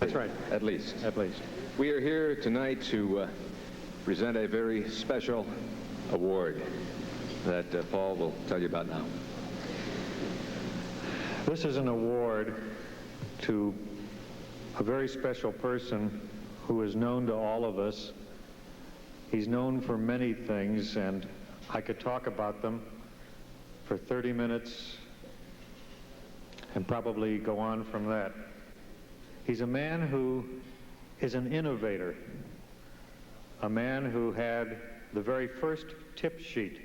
That's right. At least. At least. We are here tonight to present a very special award that Paul will tell you about now. This is an award to a very special person who is known to all of us. He's known for many things, and I could talk about them for 30 minutes and probably go on from that. He's a man who is an innovator, a man who had the very first tip sheet,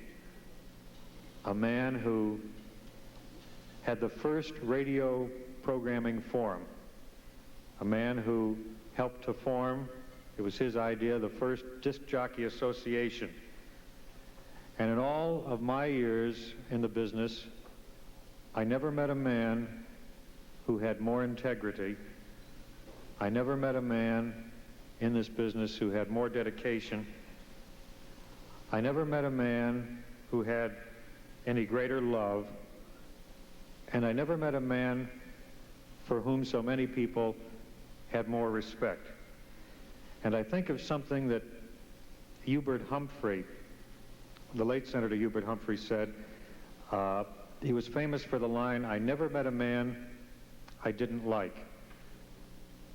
a man who had the first radio programming forum, a man who helped to form, it was his idea, the first disc jockey association. And in all of my years in the business, I never met a man who had more integrity. I never met a man in this business who had more dedication. I never met a man who had any greater love. And I never met a man for whom so many people had more respect. And I think of something that Hubert Humphrey, the late Senator Hubert Humphrey, said. He was famous for the line, "I never met a man I didn't like."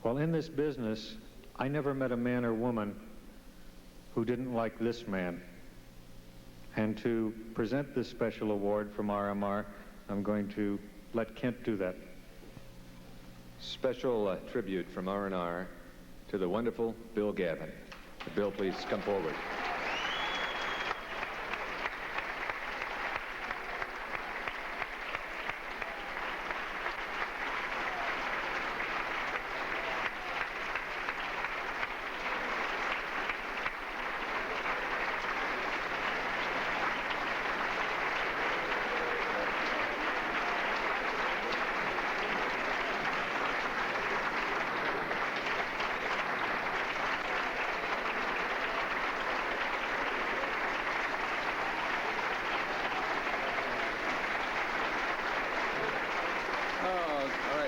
Well, in this business, I never met a man or woman who didn't like this man. And to present this special award from RMR, I'm going to let Kent do that. Special tribute from R&R to the wonderful Bill Gavin. Bill, please come forward.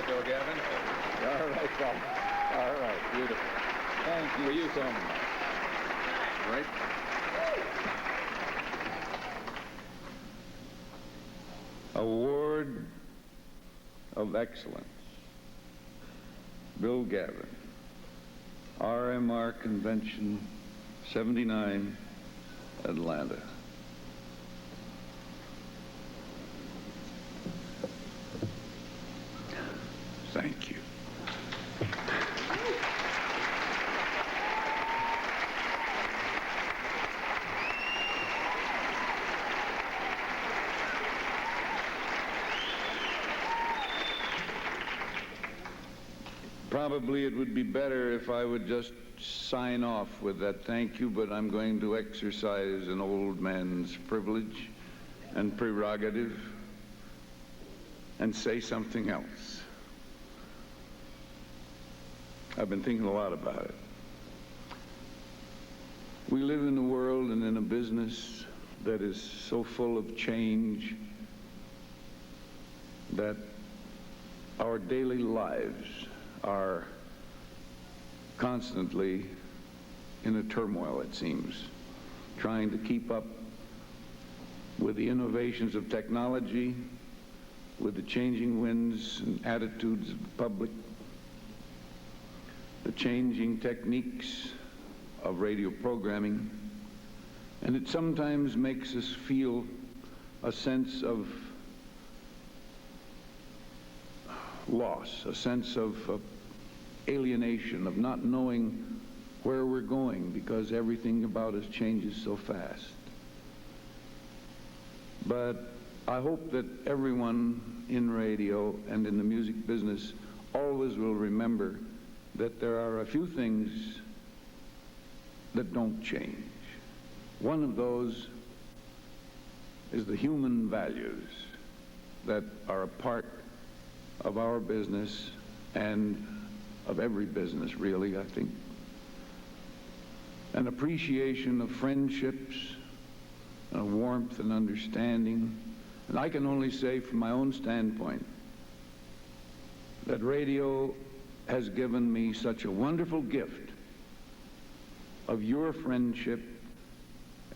Bill Gavin. All right, Paul. All right, beautiful. Thank you. For you, Tom. All right. Award of Excellence. Bill Gavin. RMR Convention 79, Atlanta. Thank you. Probably it would be better if I would just sign off with that thank you, but I'm going to exercise an old man's privilege and prerogative and say something else. I've been thinking a lot about it. We live in a world and in a business that is so full of change that our daily lives are constantly in a turmoil, it seems, trying to keep up with the innovations of technology, with the changing winds and attitudes of the public, the changing techniques of radio programming, and it sometimes makes us feel a sense of loss, a sense of alienation, of not knowing where we're going because everything about us changes so fast. But I hope that everyone in radio and in the music business always will remember that there are a few things that don't change. One of those is the human values that are a part of our business and of every business, really, I think. An appreciation of friendships, and a warmth and understanding. And I can only say from my own standpoint that radio has given me such a wonderful gift of your friendship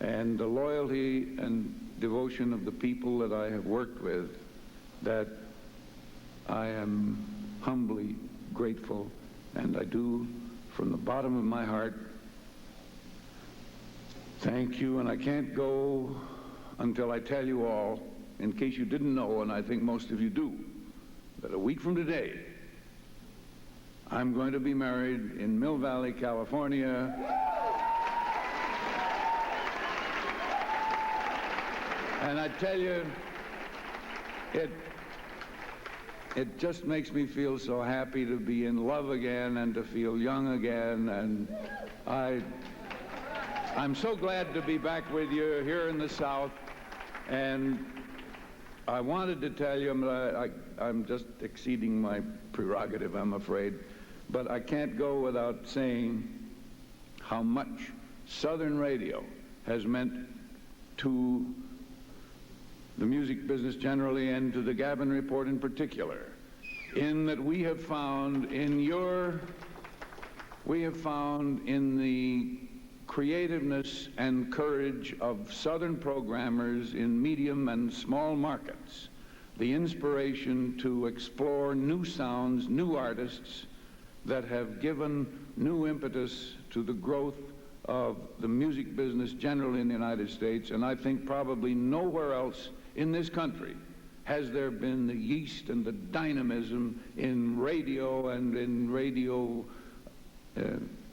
and the loyalty and devotion of the people that I have worked with, that I am humbly grateful, and I do from the bottom of my heart thank you. And I can't go until I tell you all, in case you didn't know, and I think most of you do, that a week from today I'm going to be married in Mill Valley, California. And I tell you, it just makes me feel so happy to be in love again and to feel young again. And I'm so glad to be back with you here in the South. And I wanted to tell you, I'm just exceeding my prerogative, I'm afraid, but I can't go without saying how much Southern radio has meant to the music business generally and to the Gavin Report in particular, in that we have found in the creativeness and courage of Southern programmers in medium and small markets the inspiration to explore new sounds, new artists that have given new impetus to the growth of the music business generally in the United States. And I think probably nowhere else in this country has there been the yeast and the dynamism in radio and in radio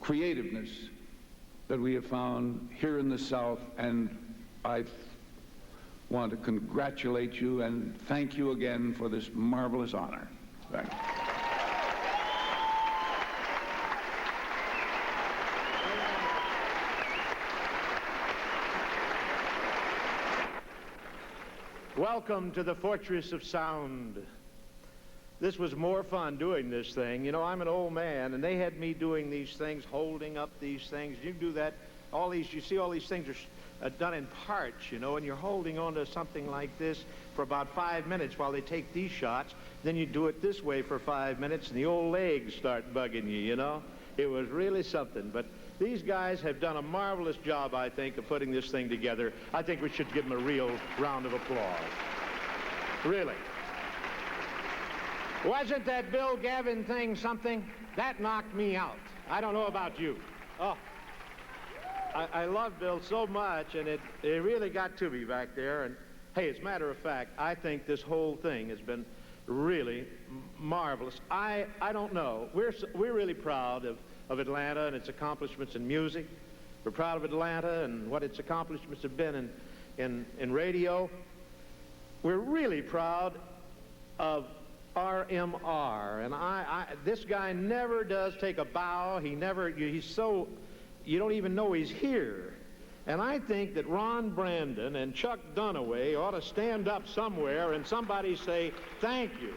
creativeness that we have found here in the South. And I want to congratulate you and thank you again for this marvelous honor. Thank you. Welcome to the Fortress of Sound. This was more fun doing this thing. You know, I'm an old man, and they had me doing these things, holding up these things. You do that, you see all these things are done in parts, you know, and you're holding on to something like this for about 5 minutes while they take these shots. Then you do it this way for 5 minutes, and the old legs start bugging you, you know. It was really something. But these guys have done a marvelous job, I think, of putting this thing together. I think we should give them a real round of applause. Really. Wasn't that Bill Gavin thing something? That knocked me out. I don't know about you. Oh, I love Bill so much, and it really got to me back there. And hey, as a matter of fact, I think this whole thing has been really marvelous. I don't know. We're really proud of Atlanta and its accomplishments in music. We're proud of Atlanta and what its accomplishments have been in radio. We're really proud of RMR, and this guy never does take a bow. He's so, you don't even know he's here. And I think that Ron Brandon and Chuck Dunaway ought to stand up somewhere and somebody say, thank you.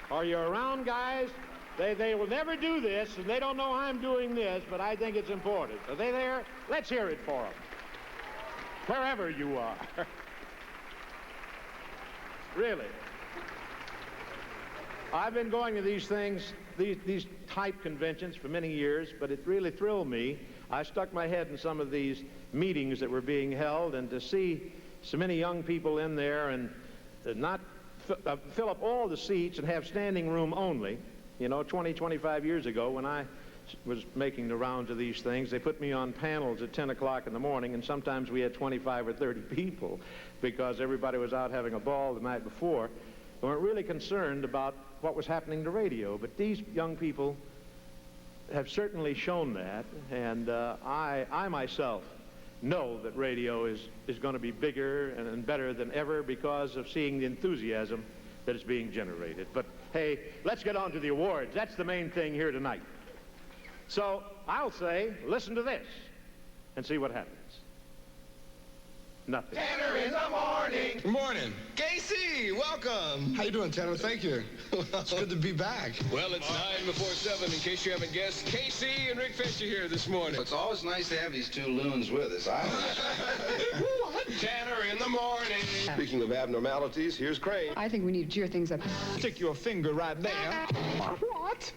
Are you around, guys? They will never do this, and they don't know I'm doing this, but I think it's important. Are they there? Let's hear it for them. Wherever you are. Really. I've been going to these things, these type conventions for many years, but it really thrilled me. I stuck my head in some of these meetings that were being held, and to see so many young people in there and to not fill up all the seats and have standing room only. You know, 20, 25 years ago when I was making the rounds of these things, they put me on panels at 10 o'clock in the morning, and sometimes we had 25 or 30 people because everybody was out having a ball the night before. They weren't really concerned about what was happening to radio, but these young people have certainly shown that, and I myself know that radio is going to be bigger and better than ever because of seeing the enthusiasm that is being generated. But hey, let's get on to the awards. That's the main thing here tonight. So I'll say, listen to this and see what happens. Nothing. Tanner in the morning. Good morning. Casey, welcome. How you doing, Tanner? Thank you. It's good to be back. Well, it's 9 before 7, in case you haven't guessed. Casey and Rick Fisher here this morning. It's always nice to have these two loons with us. Tanner in the morning. Speaking of abnormalities, here's Crane. I think we need to cheer things up. Stick your finger right there. What?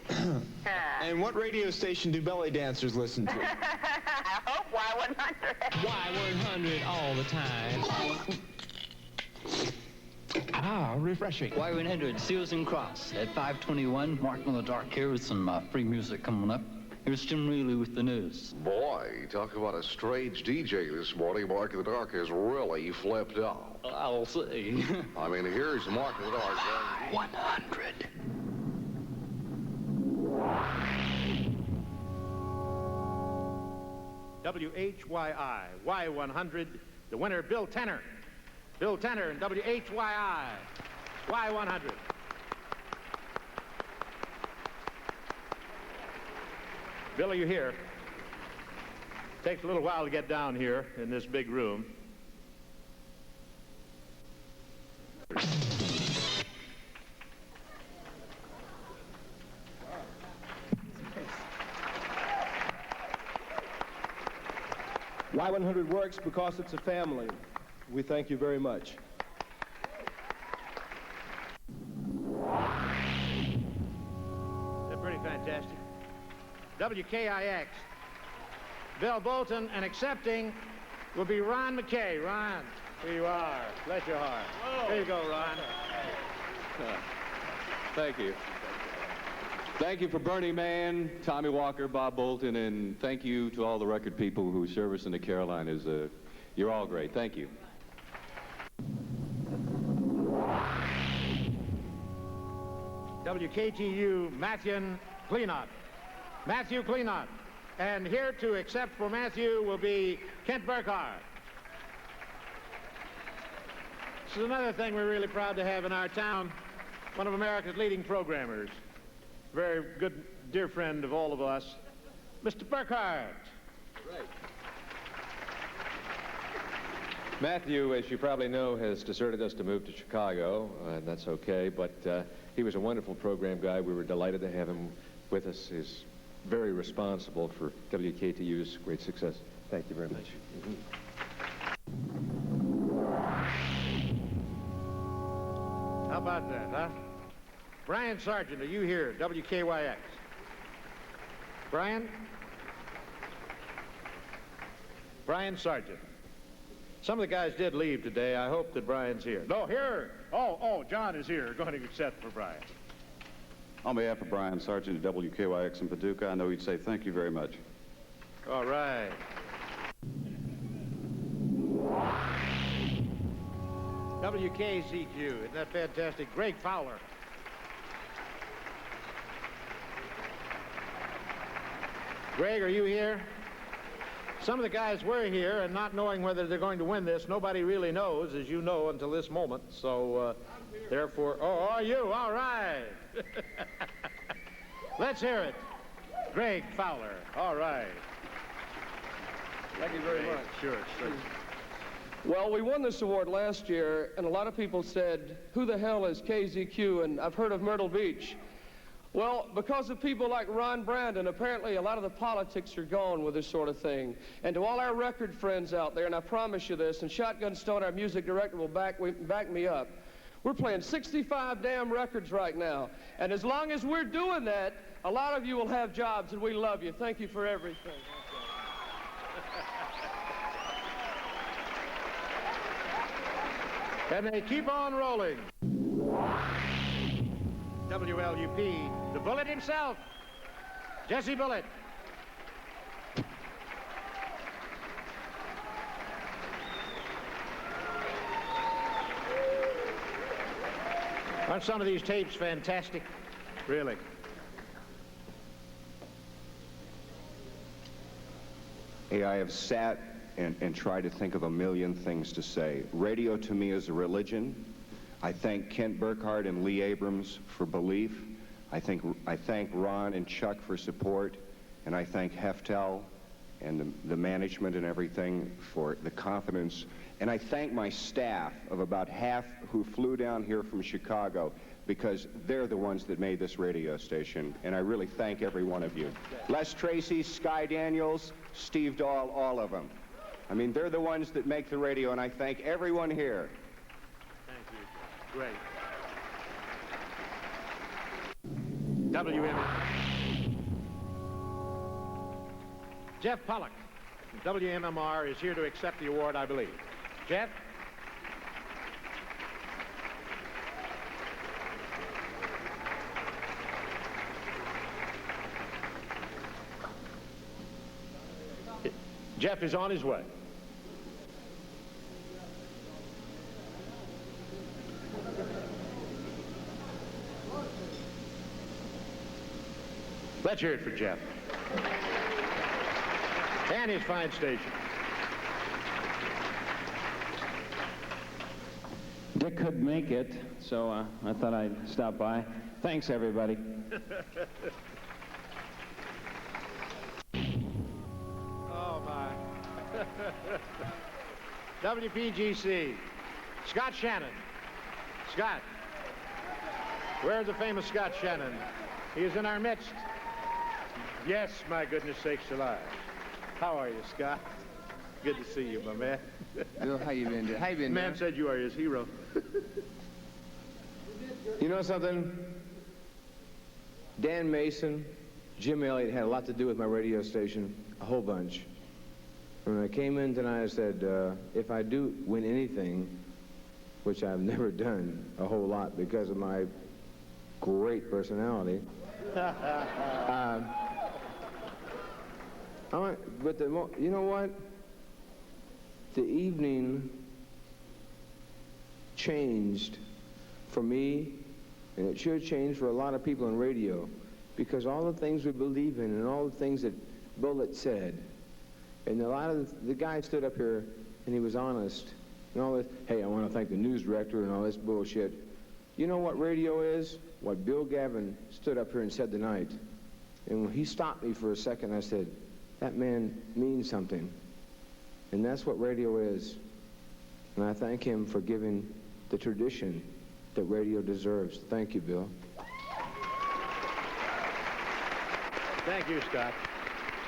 And what radio station do belly dancers listen to? I hope Y100. Y100 all the time. Ah, refreshing. Y100, Seals and Cross at 521. Mark in the Dark here with some free music coming up. Here's Jim Reilly with the news. Boy, talk about a strange DJ this morning. Mark in the Dark has really flipped out. I'll see. I mean, here's Mark in the Dark. 100. WHYI, Y100, the winner, Bill Tanner. Bill Tanner and WHYI, Y100. Bill, are you here? Takes a little while to get down here in this big room. Y100 works because it's a family. We thank you very much. They're pretty fantastic. WKIX, Bill Bolton, and accepting will be Ron McKay. Ron, here you are. Bless your heart. Here you go, Ron. Thank you. Thank you for Burning Man, Tommy Walker, Bob Bolton, and thank you to all the record people who serve us in the Carolinas. You're all great. Thank you. WKTU, Matthew Kleenot. Matthew Kleenot. And here to accept for Matthew will be Kent Burkhart. This is another thing we're really proud to have in our town. One of America's leading programmers. Very good, dear friend of all of us, Mr. Burkhart. Right. Matthew, as you probably know, has deserted us to move to Chicago, and that's okay, but he was a wonderful program guy. We were delighted to have him with us. He's very responsible for WKTU's great success. Thank you very much. How about that, huh? Brian Sargent, are you here? WKYX. Brian? Brian Sargent. Some of the guys did leave today. I hope that Brian's here. No, here. Oh, John is here. Going to accept for Brian. On behalf of Brian Sargent at WKYX in Paducah, I know he'd say thank you very much. All right. WKCQ, isn't that fantastic? Greg Fowler. Greg, are you here? Some of the guys were here, and not knowing whether they're going to win this, nobody really knows, as you know, until this moment. So, therefore, oh, are you? All right. Let's hear it. Greg Fowler. All right. Thank you very much. Sure. Well, we won this award last year, and a lot of people said, who the hell is KZQ? And I've heard of Myrtle Beach. Well, because of people like Ron Brandon, apparently a lot of the politics are gone with this sort of thing. And to all our record friends out there, and I promise you this, and Shotgun Stone, our music director, will back me up, we're playing 65 damn records right now. And as long as we're doing that, a lot of you will have jobs, and we love you. Thank you for everything. And they keep on rolling. WLUP, the Bullet himself, Jesse Bullitt. Aren't some of these tapes fantastic? Really. Hey, I have sat and tried to think of a million things to say. Radio to me is a religion. I thank Kent Burkhart and Lee Abrams for belief. I thank Ron and Chuck for support, and I thank Heftel and the management and everything for the confidence. And I thank my staff of about half who flew down here from Chicago, because they're the ones that made this radio station, and I really thank every one of you. Les Tracy, Sky Daniels, Steve Dahl, all of them. I mean, they're the ones that make the radio, and I thank everyone here. Thank you. Great. WM. Jeff Pollock, WMMR, is here to accept the award, I believe. Jeff? Jeff is on his way. Let's hear it for Jeff. And his fine station. Dick couldn't make it, so I thought I'd stop by. Thanks, everybody. Oh, my. WPGC. Scott Shannon. Scott. Where's the famous Scott Shannon? He is in our midst. Yes, my goodness sakes alive. How are you, Scott? Good to see you, my man. Bill, how you been doing? How you been Man doing? said you are his hero. You know something? Dan Mason, Jim Elliott had a lot to do with my radio station, a whole bunch. When I came in tonight, I said, if I do win anything, which I've never done a whole lot because of my great personality, but you know what? The evening changed for me, and it should change for a lot of people in radio, because all the things we believe in and all the things that Bullitt said, and a lot of the guy stood up here and he was honest and all this, hey, I want to thank the news director and all this bullshit. You know what radio is? What Bill Gavin stood up here and said tonight. And when he stopped me for a second, I said, that man means something. And that's what radio is. And I thank him for giving the tradition that radio deserves. Thank you, Bill. Thank you, Scott.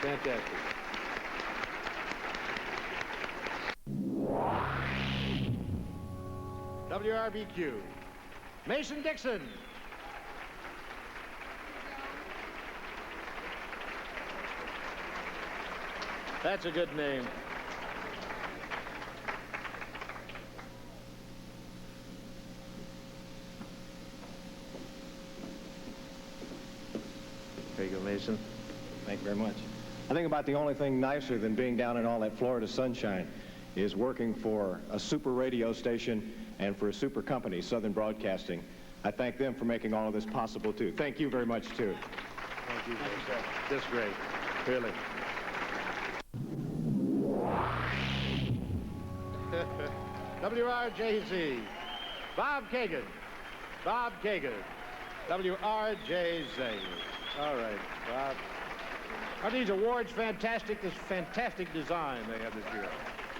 Fantastic. WRBQ. Mason Dixon. That's a good name. There you go, Mason. Thank you very much. I think about the only thing nicer than being down in all that Florida sunshine is working for a super radio station and for a super company, Southern Broadcasting. I thank them for making all of this possible, too. Thank you very much, too. Thank you, sir. Just great. Really. WRJZ. Bob Kagan. Bob Kagan. WRJZ. All right, Bob. Are these awards fantastic? This fantastic design they have this year.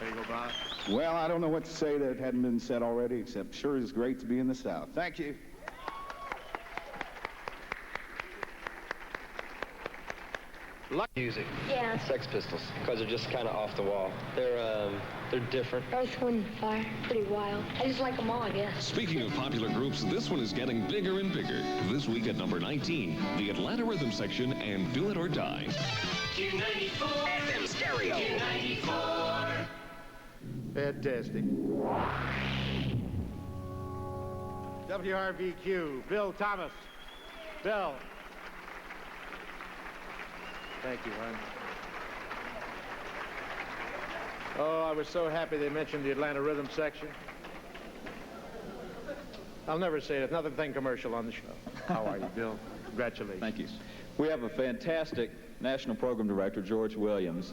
There you go, Bob. Well, I don't know what to say that hadn't been said already, except sure it's great to be in the South. Thank you. Music. Yeah. Sex Pistols, because they're just kind of off the wall. They're different. Earth, Wind, and Fire. Pretty wild. I just like them all, I guess. Speaking of popular groups, this one is getting bigger and bigger. This week at number 19, the Atlanta Rhythm Section and Do It or Die. Q94 FM stereo. Q94. Fantastic. WRVQ, Bill Thomas. Bill. Thank you, hon. Oh, I was so happy they mentioned the Atlanta Rhythm Section. I'll never say it. Another thing commercial on the show. How are you, Bill? Congratulations. Thank you. We have a fantastic national program director, George Williams,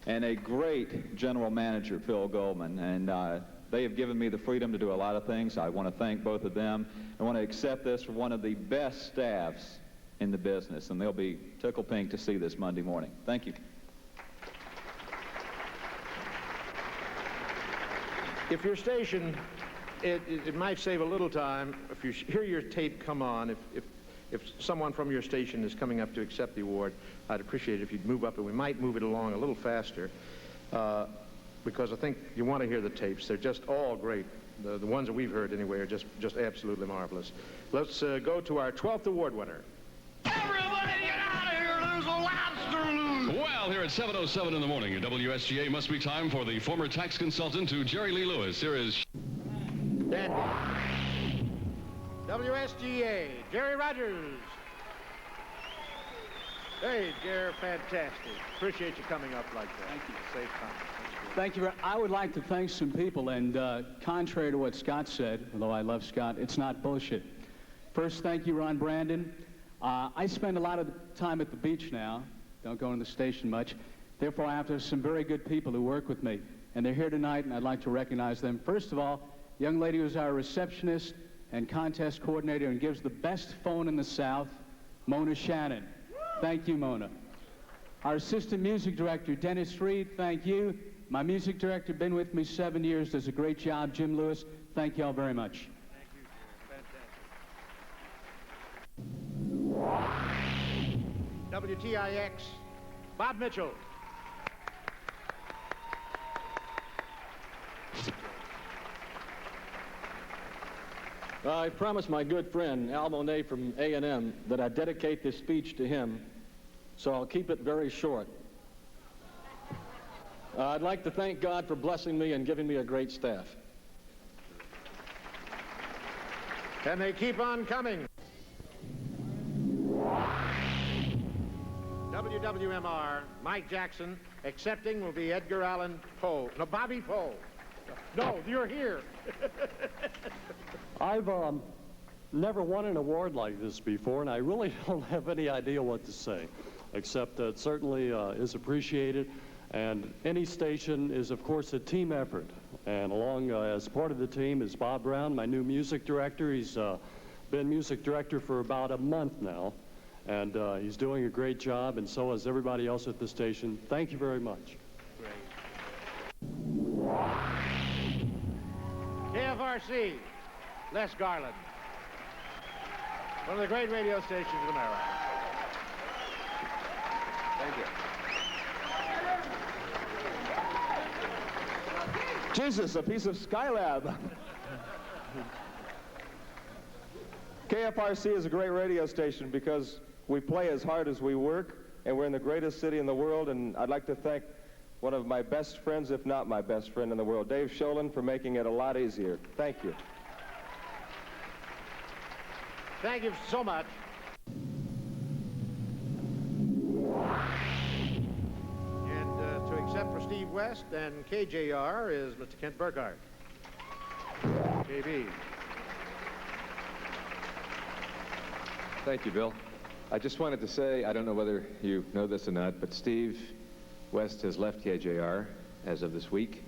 and a great general manager, Phil Goldman, and they have given me the freedom to do a lot of things. I want to thank both of them. I want to accept this for one of the best staffs in the business, and they'll be tickle pink to see this Monday morning. Thank you. If your station, it might save a little time if you hear your tape come on. If someone from your station is coming up to accept the award, I'd appreciate it if you'd move up, and we might move it along a little faster. because I think you want to hear the tapes. They're just all great. The ones that we've heard anyway are just absolutely marvelous. Let's go to our 12th award winner. Well, here at 7:07 in the morning at WSGA, must be time for the former tax consultant to Jerry Lee Lewis. Here is... Dandy. WSGA, Jerry Rogers. Hey, Jerry, fantastic. Appreciate you coming up like that. Thank you. Safe time. Thank you. I would like to thank some people, and contrary to what Scott said, although I love Scott, it's not bullshit. First, thank you, Ron Brandon. I spend a lot of time at the beach now. Don't go in the station much. Therefore, I have some very good people who work with me, and they're here tonight, and I'd like to recognize them. First of all, the young lady who's our receptionist and contest coordinator and gives the best phone in the South, Mona Shannon. Thank you, Mona. Our assistant music director, Dennis Reed, thank you. My music director, been with me 7 years, does a great job, Jim Lewis. Thank you all very much. Fantastic. WTIX, Bob Mitchell. I promised my good friend, Al Monet from A&M, that I'd dedicate this speech to him, so I'll keep it very short. I'd like to thank God for blessing me and giving me a great staff. And they keep on coming. WWMR, Mike Jackson. Accepting will be Edgar Allan Poe. No, Bobby Poe. No, you're here. I've never won an award like this before, and I really don't have any idea what to say, except that it certainly is appreciated. And any station is, of course, a team effort. And along as part of the team is Bob Brown, my new music director. He's been music director for about a month now. And he's doing a great job, and so is everybody else at the station. Thank you very much. KFRC, Les Garland. One of the great radio stations in America. Thank you. Jesus, a piece of Skylab. KFRC is a great radio station because we play as hard as we work, and we're in the greatest city in the world, and I'd like to thank one of my best friends, if not my best friend in the world, Dave Sholin, for making it a lot easier. Thank you. Thank you so much. And to accept for Steve West and KJR is Mr. Kent Burkhart. KB. Thank you, Bill. I just wanted to say, I don't know whether you know this or not, but Steve West has left KJR as of this week,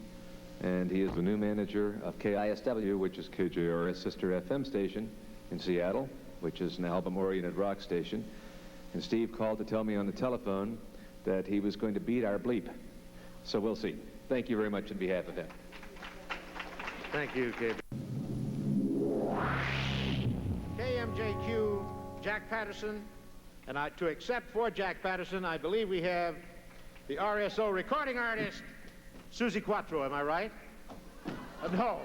and he is the new manager of KISW, which is KJR's sister FM station in Seattle, which is an album-oriented rock station. And Steve called to tell me on the telephone that he was going to beat our bleep. So we'll see. Thank you very much on behalf of him. Thank you, KB. KMJQ, Jack Patterson. And to accept for Jack Patterson, I believe we have the RSO recording artist, Susie Quattro. Am I right? No.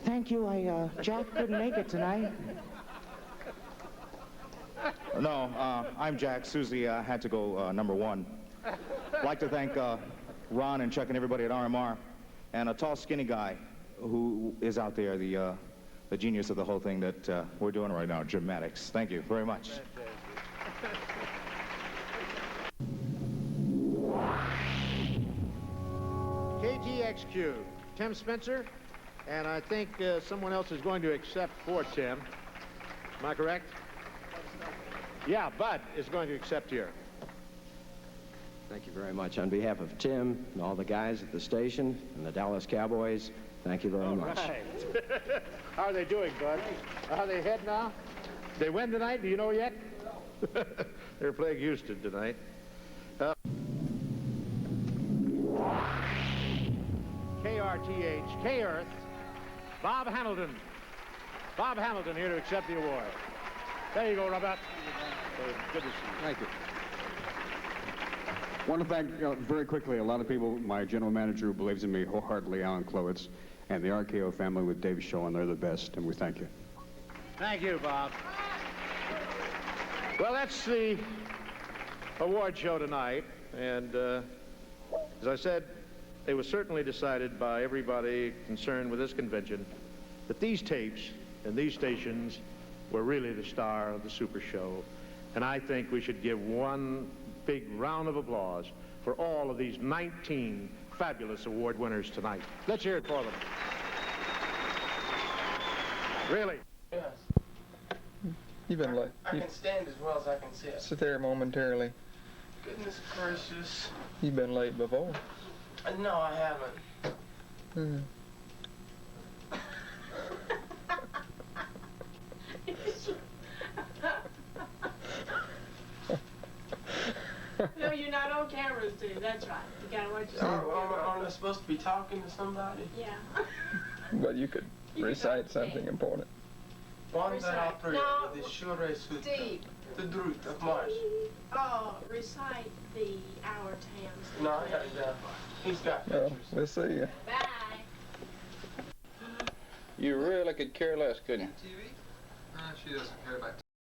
Thank you. Jack couldn't make it tonight. No, I'm Jack. Susie had to go number one. I'd like to thank Ron and Chuck and everybody at RMR, and a tall, skinny guy who is out there, the genius of the whole thing that we're doing right now, Jim Maddox. Thank you very much. KTXQ, Tim Spencer, and I think someone else is going to accept for Tim. Am I correct? Yeah, Bud is going to accept here. Thank you very much. On behalf of Tim and all the guys at the station and the Dallas Cowboys, thank you very much. Right. How are they doing, Bud? Are they ahead now? They win tonight? Do you know yet? They're playing Houston tonight. KRTH, K-Earth, Bob Hamilton. Bob Hamilton here to accept the award. There you go, Robert. Good to see you. Thank you. I want to thank, very quickly, a lot of people, my general manager who believes in me wholeheartedly, Alan Klowitz, and the RKO family with Dave Shaw, and they're the best, and we thank you. Thank you, Bob. Well, that's the award show tonight, and as I said, it was certainly decided by everybody concerned with this convention that these tapes and these stations were really the star of the Super Show, and I think we should give one big round of applause for all of these 19 fabulous award winners tonight. Let's hear it for them. Really? Yes. You've been late. I can stand as well as I can sit. Sit there momentarily. Goodness gracious. You've been late before. No, I haven't. Hmm. No, you're not on camera, Steve. That's right. You gotta watch yourself. Aren't I supposed to be talking to somebody? Yeah. But you could recite something important. One that I pray No, with the sure Steve. the truth of March. Oh, recite the Our Towns. No, I got it down. He's got Well, we'll see you. Bye. You really could care less, couldn't you? She doesn't care about